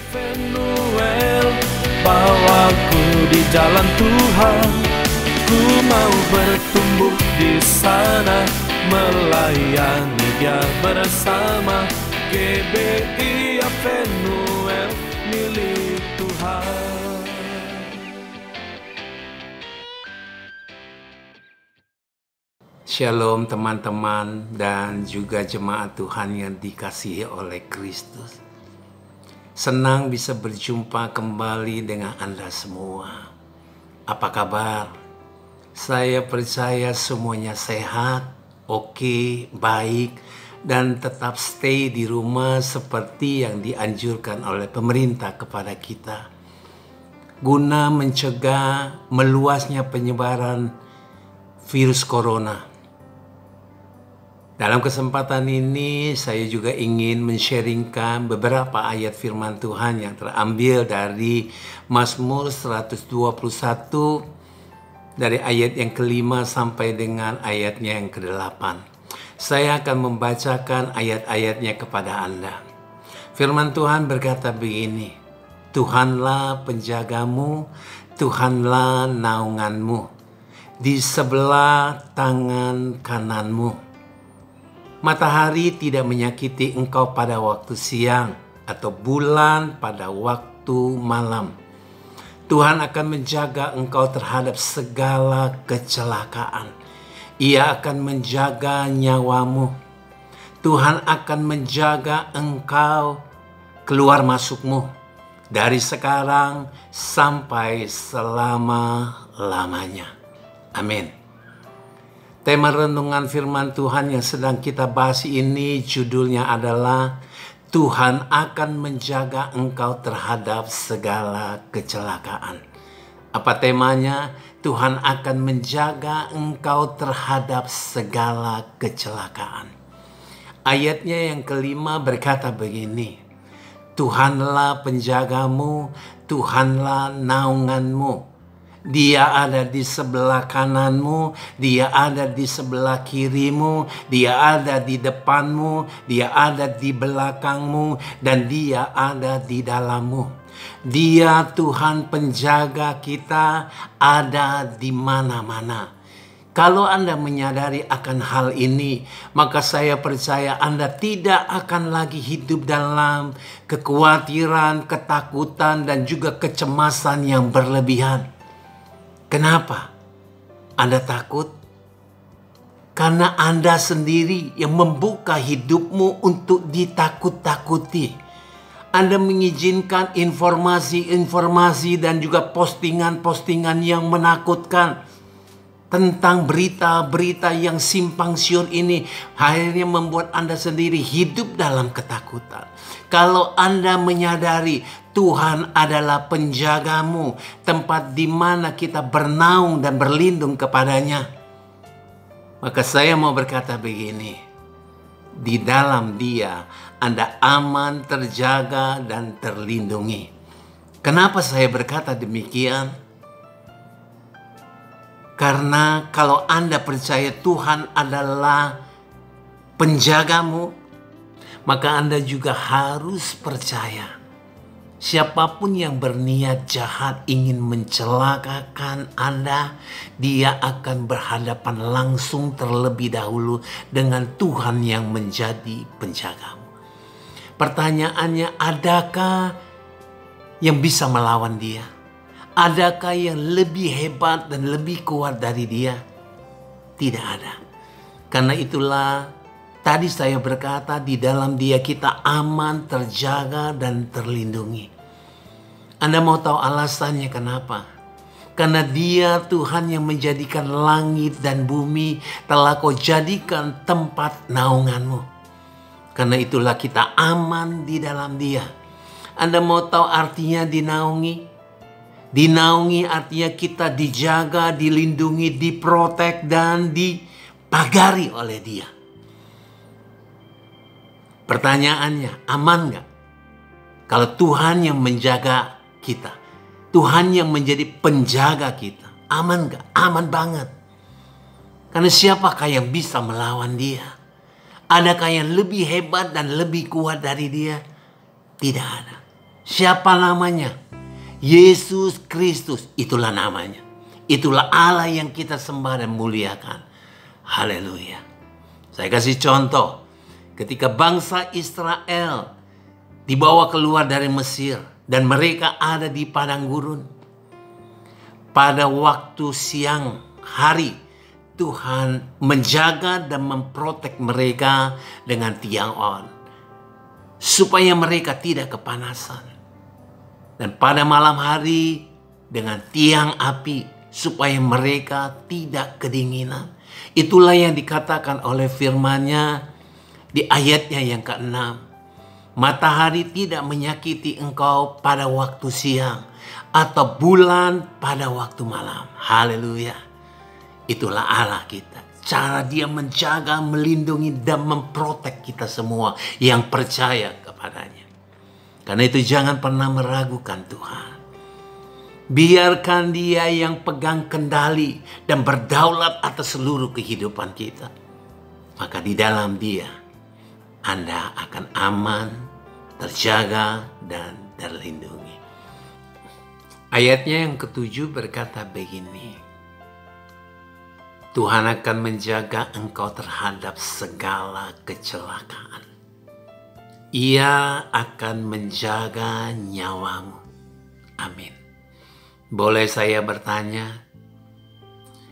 Immanuel, bawaku di jalan Tuhan. Ku mau bertumbuh di sana, melayani Dia bersama. GBI Immanuel, milik Tuhan. Shalom teman-teman dan juga jemaat Tuhan yang dikasihi oleh Kristus. Senang bisa berjumpa kembali dengan Anda semua. Apa kabar? Saya percaya semuanya sehat, oke, baik, dan tetap stay di rumah seperti yang dianjurkan oleh pemerintah kepada kita, guna mencegah meluasnya penyebaran virus corona. Dalam kesempatan ini saya juga ingin men-sharingkan beberapa ayat firman Tuhan yang terambil dari Mazmur 121 dari ayat yang ke-5 sampai dengan ayatnya yang ke-8. Saya akan membacakan ayat-ayatnya kepada Anda. Firman Tuhan berkata begini, Tuhanlah penjagamu, Tuhanlah naunganmu, di sebelah tangan kananmu. Matahari tidak menyakiti engkau pada waktu siang, atau bulan pada waktu malam. Tuhan akan menjaga engkau terhadap segala kecelakaan. Ia akan menjaga nyawamu. Tuhan akan menjaga engkau keluar masukmu dari sekarang sampai selama-lamanya. Amin. Tema renungan firman Tuhan yang sedang kita bahas ini judulnya adalah Tuhan akan menjaga engkau terhadap segala kecelakaan. Apa temanya? Tuhan akan menjaga engkau terhadap segala kecelakaan. Ayatnya yang ke-5 berkata begini, Tuhanlah penjagamu, Tuhanlah naunganmu. Dia ada di sebelah kananmu, Dia ada di sebelah kirimu, Dia ada di depanmu, Dia ada di belakangmu, dan Dia ada di dalammu. Dia Tuhan penjaga kita, ada di mana-mana. Kalau Anda menyadari akan hal ini, maka saya percaya Anda tidak akan lagi hidup dalam kekhawatiran, ketakutan, dan juga kecemasan yang berlebihan. Kenapa Anda takut? Karena Anda sendiri yang membuka hidupmu untuk ditakut-takuti. Anda mengizinkan informasi-informasi dan juga postingan-postingan yang menakutkan tentang berita-berita yang simpang siur ini akhirnya membuat Anda sendiri hidup dalam ketakutan. Kalau Anda menyadari Tuhan adalah penjagamu, tempat di mana kita bernaung dan berlindung kepadanya, maka saya mau berkata begini, di dalam Dia Anda aman, terjaga, dan terlindungi. Kenapa saya berkata demikian? Karena kalau Anda percaya Tuhan adalah penjagamu, maka Anda juga harus percaya siapapun yang berniat jahat ingin mencelakakan Anda, dia akan berhadapan langsung terlebih dahulu dengan Tuhan yang menjadi penjagamu. Pertanyaannya, adakah yang bisa melawan dia? Adakah yang lebih hebat dan lebih kuat dari dia? Tidak ada. Karena itulah tadi saya berkata di dalam Dia kita aman, terjaga, dan terlindungi. Anda mau tahu alasannya kenapa? Karena Dia Tuhan yang menjadikan langit dan bumi telah Kau jadikan tempat naunganmu. Karena itulah kita aman di dalam Dia. Anda mau tahu artinya dinaungi? Dinaungi artinya kita dijaga, dilindungi, diprotek, dan dipagari oleh Dia. Pertanyaannya, aman gak? Kalau Tuhan yang menjaga kita, Tuhan yang menjadi penjaga kita, aman gak? Aman banget. Karena siapakah yang bisa melawan Dia? Adakah yang lebih hebat dan lebih kuat dari Dia? Tidak ada. Siapa namanya? Yesus Kristus, itulah namanya. Itulah Allah yang kita sembah dan muliakan. Haleluya. Saya kasih contoh. Ketika bangsa Israel dibawa keluar dari Mesir dan mereka ada di padang gurun. Pada waktu siang hari, Tuhan menjaga dan memprotek mereka dengan tiang on, supaya mereka tidak kepanasan. Dan pada malam hari dengan tiang api, supaya mereka tidak kedinginan. Itulah yang dikatakan oleh firman-Nya di ayatnya yang ke-6. Matahari tidak menyakiti engkau pada waktu siang, atau bulan pada waktu malam. Haleluya. Itulah Allah kita. Cara Dia menjaga, melindungi, dan memprotek kita semua yang percaya kepadanya. Karena itu jangan pernah meragukan Tuhan. Biarkan Dia yang pegang kendali dan berdaulat atas seluruh kehidupan kita. Maka di dalam Dia, Anda akan aman, terjaga, dan terlindungi. Ayatnya yang ke-7 berkata begini. Tuhan akan menjaga engkau terhadap segala kecelakaan. Ia akan menjaga nyawamu. Amin. Boleh saya bertanya,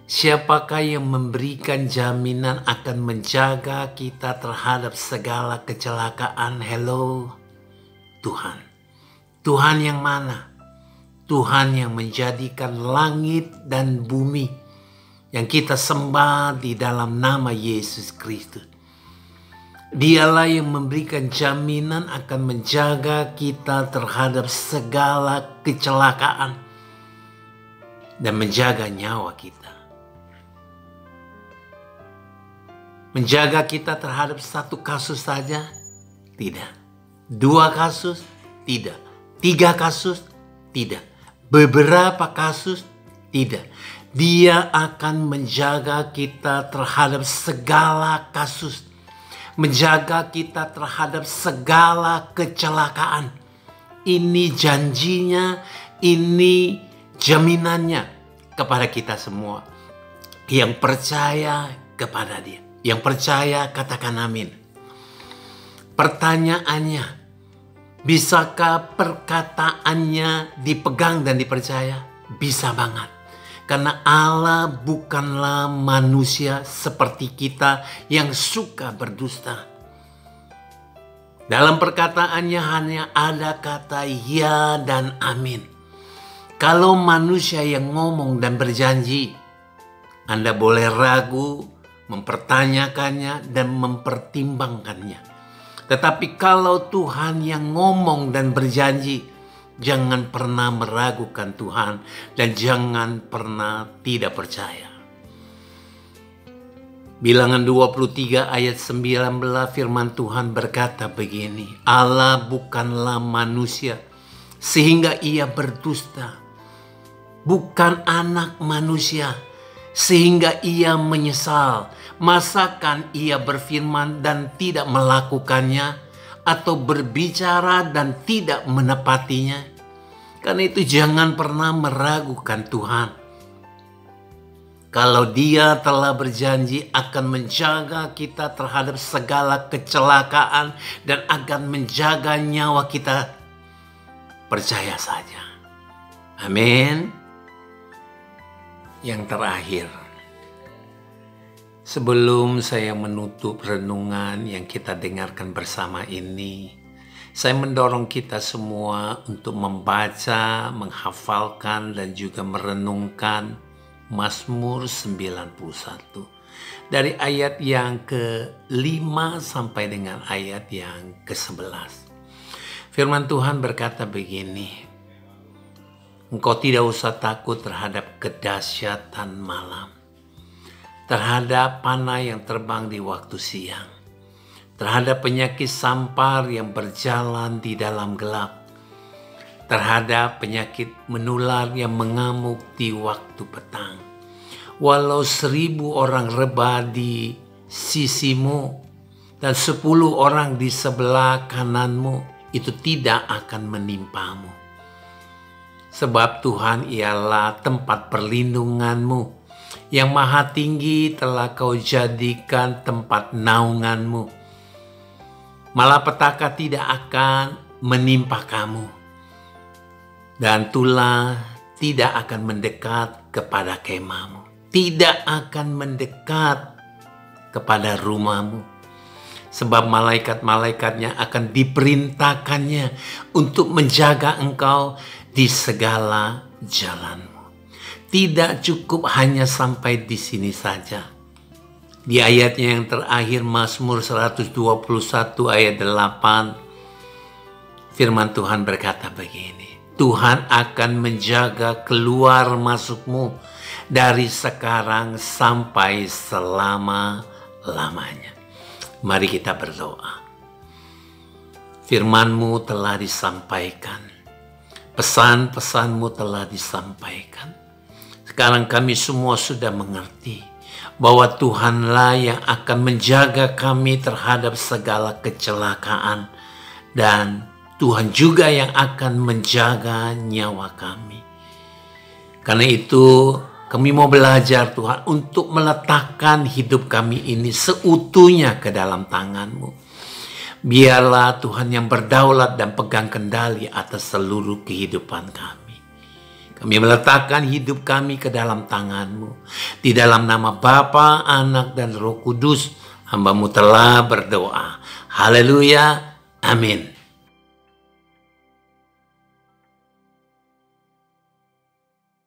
siapakah yang memberikan jaminan akan menjaga kita terhadap segala kecelakaan? Hello, Tuhan. Tuhan yang mana? Tuhan yang menjadikan langit dan bumi yang kita sembah di dalam nama Yesus Kristus. Dialah yang memberikan jaminan akan menjaga kita terhadap segala kecelakaan dan menjaga nyawa kita. Menjaga kita terhadap satu kasus saja? Tidak. 2 kasus? Tidak. 3 kasus? Tidak. Beberapa kasus? Tidak. Dia akan menjaga kita terhadap segala kasus. Menjaga kita terhadap segala kecelakaan. Ini janjinya, ini jaminannya kepada kita semua. Yang percaya kepada Dia. Yang percaya katakan amin. Pertanyaannya, bisakah perkataannya dipegang dan dipercaya? Bisa banget. Karena Allah bukanlah manusia seperti kita yang suka berdusta. Dalam perkataannya hanya ada kata ya dan amin. Kalau manusia yang ngomong dan berjanji, Anda boleh ragu, mempertanyakannya dan mempertimbangkannya. Tetapi kalau Tuhan yang ngomong dan berjanji, jangan pernah meragukan Tuhan dan jangan pernah tidak percaya. Bilangan 23 ayat 19 firman Tuhan berkata begini. Allah bukanlah manusia sehingga Ia berdusta. Bukan anak manusia sehingga Ia menyesal. Masakan Ia berfirman dan tidak melakukannya, atau berbicara dan tidak menepatinya? Karena itu jangan pernah meragukan Tuhan. Kalau Dia telah berjanji akan menjaga kita terhadap segala kecelakaan dan akan menjaga nyawa kita, percaya saja. Amin. Yang terakhir, sebelum saya menutup renungan yang kita dengarkan bersama ini, saya mendorong kita semua untuk membaca, menghafalkan, dan juga merenungkan Mazmur 91. Dari ayat yang ke-5 sampai dengan ayat yang ke-11. Firman Tuhan berkata begini, engkau tidak usah takut terhadap kedahsyatan malam, terhadap panah yang terbang di waktu siang, terhadap penyakit sampar yang berjalan di dalam gelap, terhadap penyakit menular yang mengamuk di waktu petang. Walau 1000 orang rebah di sisimu dan 10 orang di sebelah kananmu, itu tidak akan menimpamu. Sebab Tuhan ialah tempat perlindunganmu, yang maha tinggi telah kau jadikan tempat naunganmu. Malapetaka tidak akan menimpa kamu, dan tulah tidak akan mendekat kepada kemahmu, tidak akan mendekat kepada rumahmu. Sebab malaikat-malaikatnya akan diperintahkannya untuk menjaga engkau di segala jalanmu. Tidak cukup hanya sampai di sini saja. Di ayatnya yang terakhir, Mazmur 121 ayat 8, firman Tuhan berkata begini, Tuhan akan menjaga keluar masukmu dari sekarang sampai selama-lamanya. Mari kita berdoa. Firman-Mu telah disampaikan. Pesan-pesan-Mu telah disampaikan. Sekarang kami semua sudah mengerti bahwa Tuhanlah yang akan menjaga kami terhadap segala kecelakaan. Dan Tuhan juga yang akan menjaga nyawa kami. Karena itu kami mau belajar Tuhan untuk meletakkan hidup kami ini seutuhnya ke dalam tangan-Mu. Biarlah Tuhan yang berdaulat dan pegang kendali atas seluruh kehidupan kami. Kami meletakkan hidup kami ke dalam tangan-Mu. Di dalam nama Bapa, Anak, dan Roh Kudus, hamba-Mu telah berdoa. Haleluya. Amin.